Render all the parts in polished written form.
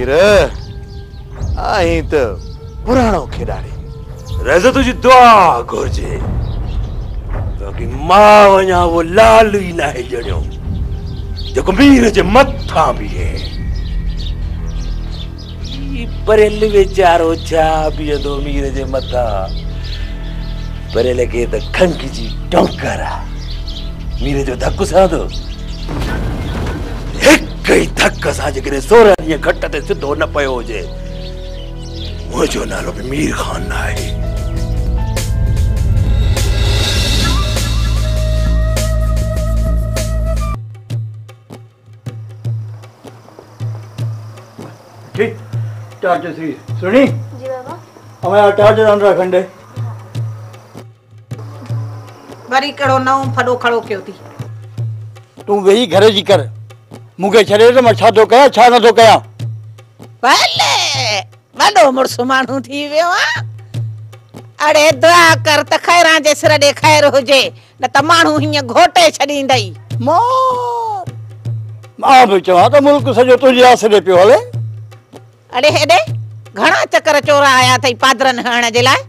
मीर आई तो पुराणो खिलाड़ी रज़ तुझी दुआ घुर्जे ताकि मां वञा वो लाल ही ना है जणियो जेको मीर जे मथा भी है परेल वेचारो छा बीहंदो मीर जे मथा परेल खे त खंघ जी टोकर आहे मीर जो धक साधो हिक ई धक सां जेकॾहिं 16 ॾींहं घट ते सिधो न पियो हुजे मुंहिंजो नालो बि मीर खान न आहे ठीक टार्च सी सुनी जी बाबा हमारा टार्च अंदर खंडे वरी कड़ो नओं फड़ो खड़ो कयो थी तू वेही घर जी कर मुके छड़े तो मैं छा तो कया छा न तो कया भले वॾो मुड़सु माण्हू थी वियो आहे अड़े दुआ कर त खैरां जे सिर ॾे खैर हुजे न त माण्हू हीअं घोटे छॾींदई मां बि चवां त मुल्क सॼो तुंहिंजे आसरे पियो हले अड़े हेॾे घणा चकर चोरा आया अथई पादरनि हणण जे लाइ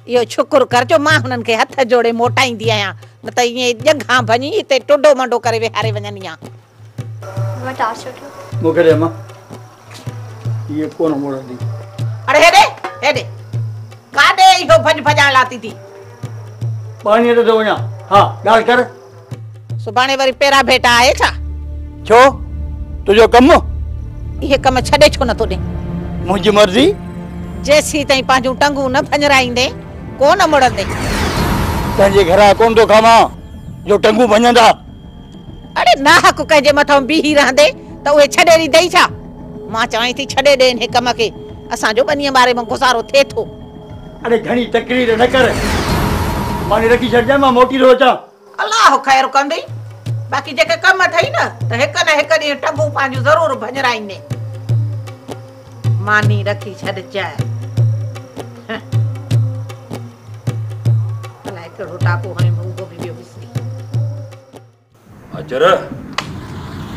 इहो शुकुर कर जो मां हुननि खे हथ जोड़े मोटाईंदी आहियां न त ईअं जंघां भञी हिते टुडो मंडो करे विहारे वञनि या मैं टार्च रखो मुके दे मां ये कोन मोड़ंदी अड़े हेॾे हेॾे काॾे इहो भॼ भॼाइण लाती थी पाणी ते तो वञा हा ॻाल्हि कर सुभाणे वरी पेरा भेटा आहे छा छो तुंहिंजो कमु इहे कम छॾे छो नथो ॾे मुंहिंजी मर्ज़ी जेसीं ताईं पंहिंजूं टंगूं न भञराईंदे कोन मुड़ंदे तंहिंजे घरां कोन थो खावां जो टंगू भञंदा अड़े नाहक कंहिंजे मथां बीही रहंदे त उहे छॾे ॾींदई छा मां चवां थी छॾे ॾे हिन कम खे असांजो ॿनीअ ॿारे में गुज़ारो थिए थो अरे घणी तकरीर न कर माने रखी छॾजां मां मोटी थो अचां अलाह ख़ैर कंदई बाक़ी जेके कम अथई न त हिक न हिक ॾींहुं टंगूं पंहिंजूं ज़रूरु भञराईंदे मानी रखी छॾजांइ अलाए कहिड़ो टाको हाणे मूंगो बि वियो विसरी अचर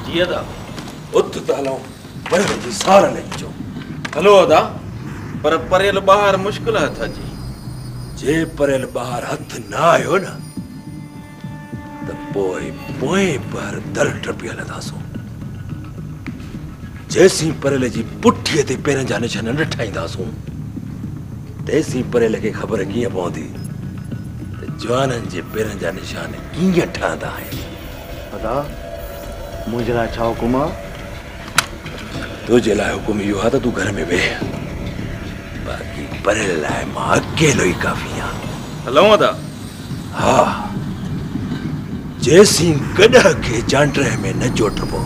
जीअं त उथ त हलूं पर जी सार न अचो हलो अदा पर परेल ॿाहिरि मुश्किल हथ जी जे परेल ॿाहिरि हथ न आयो न त पोइ पोइ पर दर टपी हलंदासूं जेसीं परेल जी पुठीअ ते पेरनि जा निशान न ठाहींदासूं तेसीं परेल खे ख़बर कीअं पवंदी त जवाननि जे पेरनि जा निशान कीअं ठहंदा आहिनि अदा मुंहिंजे लाइ छा हुकुम आहे तुझे लाइ हुकुम इहो आहे त तूं घर में वेह बाक़ी परेल लाइ मां अकेलो ई काफ़ी आहियां हलूं अदा हा जेसीं गॾह खे चांड्रह में न चोटबो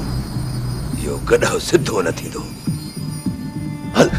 इहो गॾह सिधो न थींदो हल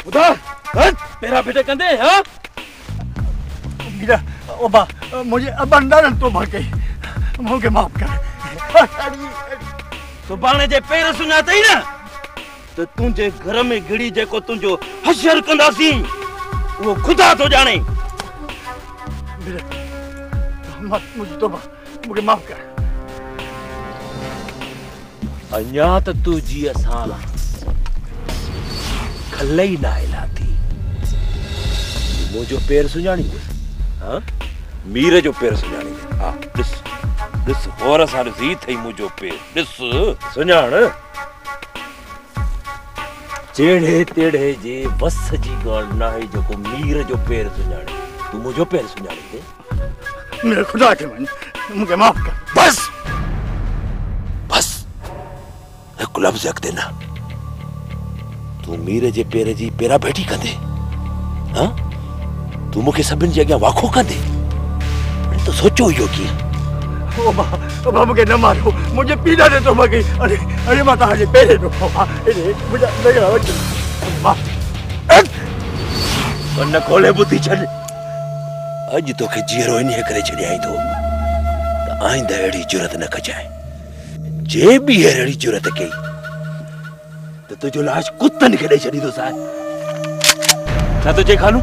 ॿुधा पहिरां भेट कंदे हाँ मीरा ओबा मुझे अबन ॾाढनि तोबा कई मूंखे माफ़ कर सुभाणे जे पेर सुञातई न त तुंहिंजे घर में घिड़ी जेको तुंहिंजो हशर कंदासीं उहो ख़ुदा थो ॼाणे। मीरा मुझे तोबा मूंखे माफ़ कर। अञा त तुंहिंजी असां खल ई न हिलाती मुंहिंजो पेर सुञाणींदे हाँ मीर जो पेर सुञाणींदे हा ॾिस ॾिस गौर सां ॾिसी थई मुंहिंजो पेर ॾिस सुञाण जेड़े तेड़े जे बस जी ॻाल्हि न आहे जेको मीर जो पेर सुञाणे तूं मुंहिंजो पेर सुञाणींदे। मेरे खुदा के मन मुझे माफ़ कर। बस बस हिकु लफ़्ज़ अॻिते न तूं मीर जे पेर जी पेरा भेटी कंदे हाँ तूं मूंखे सभिनि जे अॻियां वाखो कंदे तो सोचो इहो कीअं। ओबा मूंखे न मारो मुझे पीड़ा दे तोबा कई अरे अरे मां तव्हांजे पेरे थो पवां मुंहिंजा नगरा वच कन खोले ॿुधी छॾ अॼु तोखे जीअरो इन्हीअ करे छॾियाई थो त आईंदा अहिड़ी जुरत न कजाए जे ॿीहर अहिड़ी जुरत कई त तुंहिंजो लाश कुतनि खे ॾेई छॾींदोसांइ। छा थो चई खानू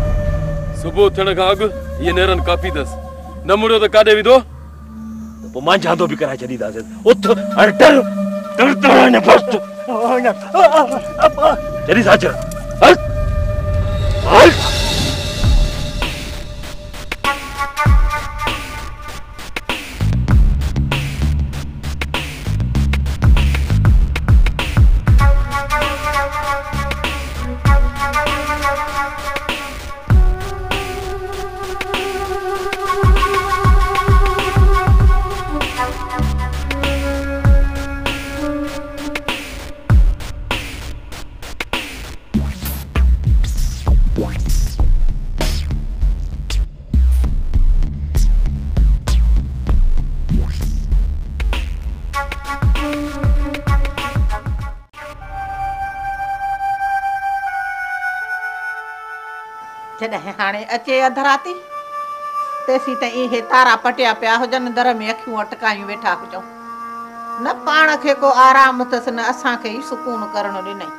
सुबुह थियण खां अॻु इहे नेरनि काफ़ी अथसि न मुड़ियो त काॾे विधो पोइ मां झांदो बि कराए छॾींदासीं उथ हाणे डर डर न फस्ट जॾहिं सां अच हल हल जॾहिं हाणे अचे अधराती तेसी त इहे तारा पटिया पिया हुजनि दर में अखियूं अटकायूं वेठा हुजऊं न पाण खे को आराम अथसि न असांखे ई सुकून करणु ॾिनई।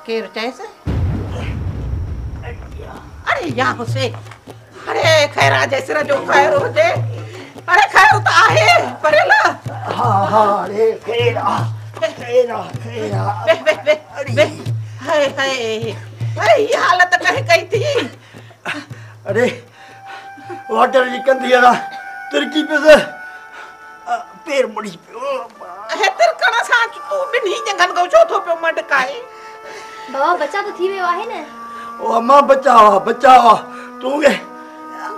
केरु चएसि अरे या हुसैन अरे खैरा जे सिर जो खैर हुजे अरे खैर त आहे परेला हा हा अरे खैरा खैरा खैरा अरे हाय हाय अरे ये हालत कहे कही थी अरे वाटर जी कंदी है तिरकी पे से पैर मुड़ी पे है तिरकण सां तू बिन्ही जंगन को चौथो पे मटकाए बाबा बच्चा तो थी वे आहे ने ओ अम्मा बचावा तू के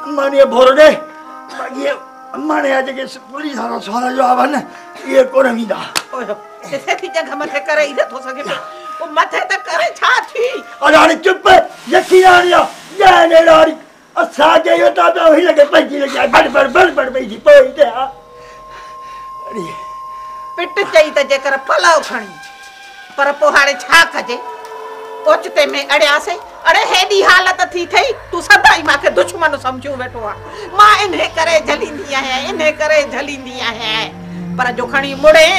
अम्मा ने भोर दे ये अम्मा ने आज के पुलिस वाला सोना जो आवन ये कोन मीदा ओए से थी जगह मथे करे इधर थो सके ओ मथे त करे छा थी अरे चुप यकीन आनिया जाने लारी असा के यो ता ही लगे पंजी लगे बड़ पैजी पोई ते अरे पिट चई त जेकर पलाव खणी पर पो हाणे छा कजे ओचते में अड़ियासे अरे हेडी हालत थी थई तू सदाई माके दुश्मन समझू बैठो आ मां इन्हे करे झलींदी आहे पर जो खणी मुड़े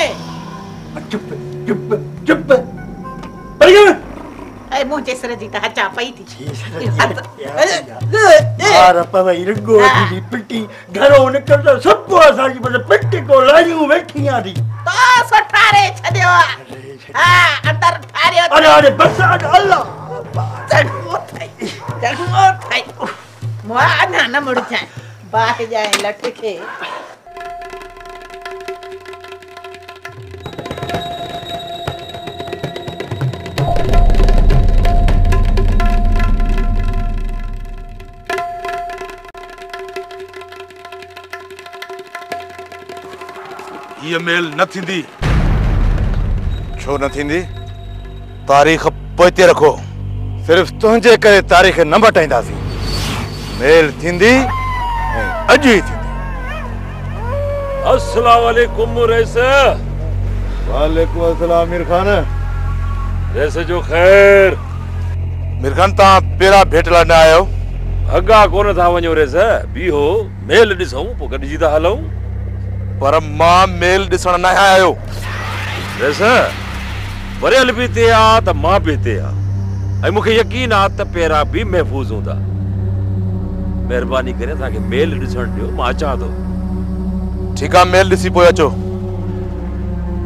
चुप ए मुझे सिर जी त हचा पई थी यार पवई रुगो दी पिटी घरो निकल सब को असा जी बस पिटी को लायूं वेठियां दी तो सठारे छदियो हां अंदर ठारियो अरे बस अल्लाह चढ़ो थाई मुआ ना मुड़ जाए बाह जाए लठ के ये मेल न थींदी छो न थींदी तारीख़ पोइते रखो सिर्फ तुंहिंजे करे तारीख़ न मटाईंदासीं मेल थींदी ऐं अॼु ई थींदी। अस्सलाम वालेकुम रईस। वालेकुम अस्सलाम अमीर खान जैसे जो खैर मिरखान ता पेरा भेट लाने आयो अगा कोन था वञो रेस बी हो मेल ॾिसूं पोइ गॾिजी था हलूं पर मां मेल ॾिसण न आयो रेस वरियल बि ते आ त मां बि ते आ ऐं मूंखे यकीन आ त पेरा बि महफ़ूज़ हूंदा महिरबानी करे असांखे मेल ॾिसण ॾियो मां अचां थो ठीक आ मेल ॾिसी पोइ अचो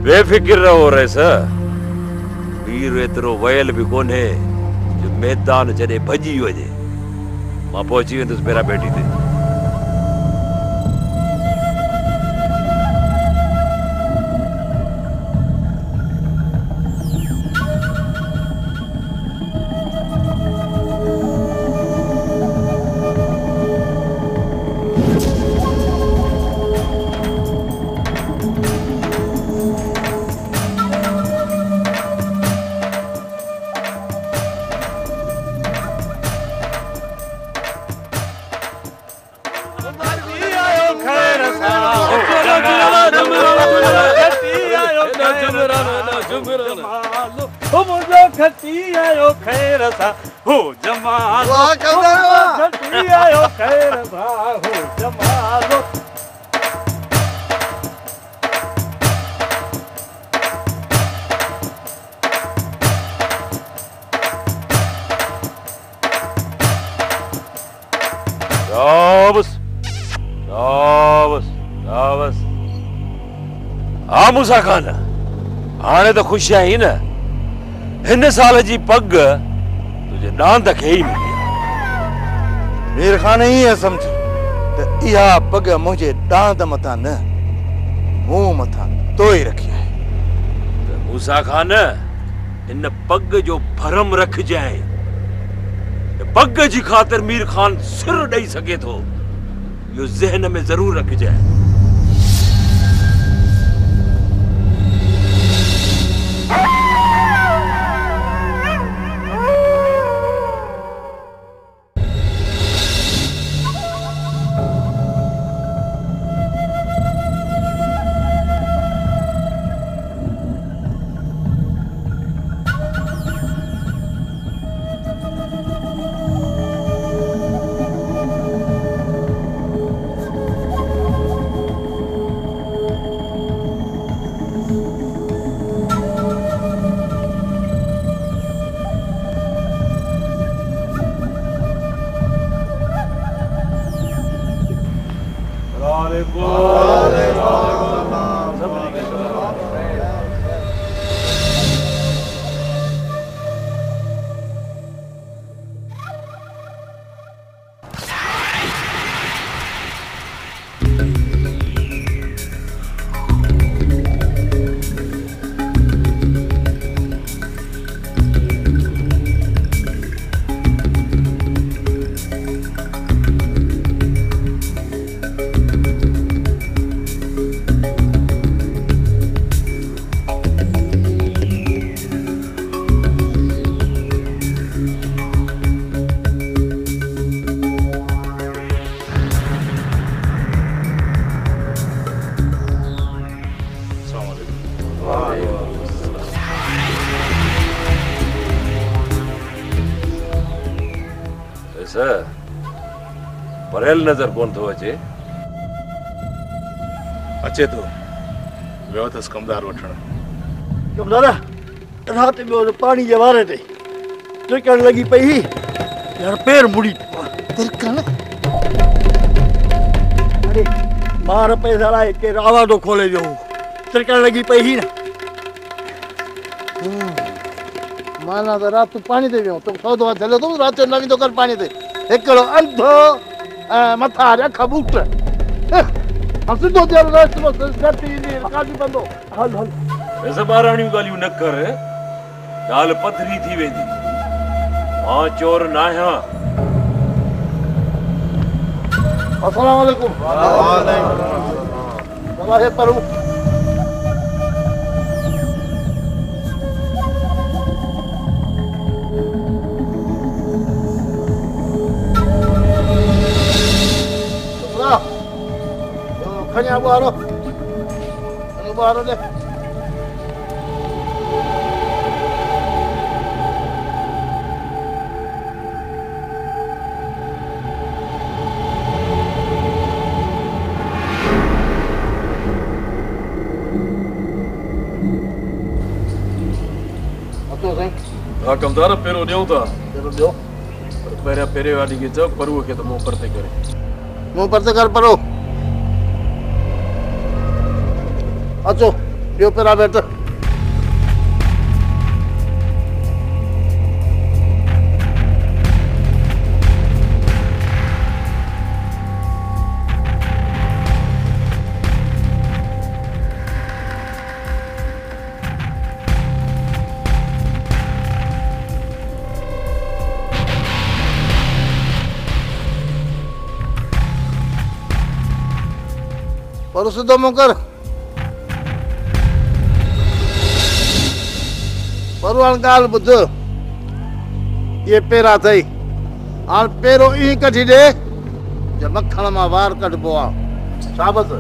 बेफिक्र रहो रेस वीर एतिरो वयल बि कोन्हे जो मैदान जॾहिं भॼी वञे मां पहुची वेंदुसि पेरा बेटी ते हाँ मूसा खान हाणे त ख़ुशि आहीं न हिन साल जी पग तुंहिंजे डांद खे ई मिली मीर खान ईअं सम्झ त इहा पग मुंहिंजे डांद मथां न मूं मथां तोई रखी आहे त मूसा खान हिन पग जो भरम रखजांइ पग जी ख़ातिर मीर खान सिर ॾेई सघे थो इहो ज़हन में ज़रूर रखजांइ परेल नजर कौन थो अचे अचे तो वियो अथसि कमदार वठण कमदार राति जो पाणी जे वारे ते तिरकण लॻी पई हुई यार पेर मुड़ी तिरकण अरे मार पैसा लाइ केरु आवाज़ो खोले वियो तिरकण लॻी पई हुई न माना त राति पाणी ते वियो तूं सौदो हलियो तूं राति जो न वेंदो कर पाणी ते हिकिड़ो अंधो मथा अख बूट सिधो थियल रस्तो घटि ईंदी काॾी बंदो हल हल ऐसा ॿारहणियूं ॻाल्हियूं न कर ॻाल्हि पथरी थी वेंदी मां चोर न आहियां अस्सलाम वालेकुम बाबा हे परू खणी ॿारो ॿारो दे अचो साईं हा कमदार पहिरियों ॾियूं था चलो ॾियो पर पहिरियां पहिरें वारी खे चओ परुअ खे त मूं परते करे मुंहुं परते कर परो अचो ॾियो पहिरां भेट पर सिधो मुंहुं कर पर हाणे ॻाल्हि ॿुध इहे पेरा अथई हाणे पहिरियों ईअं कढी ॾे जे मखण मां वार कढिबो आहे शाबस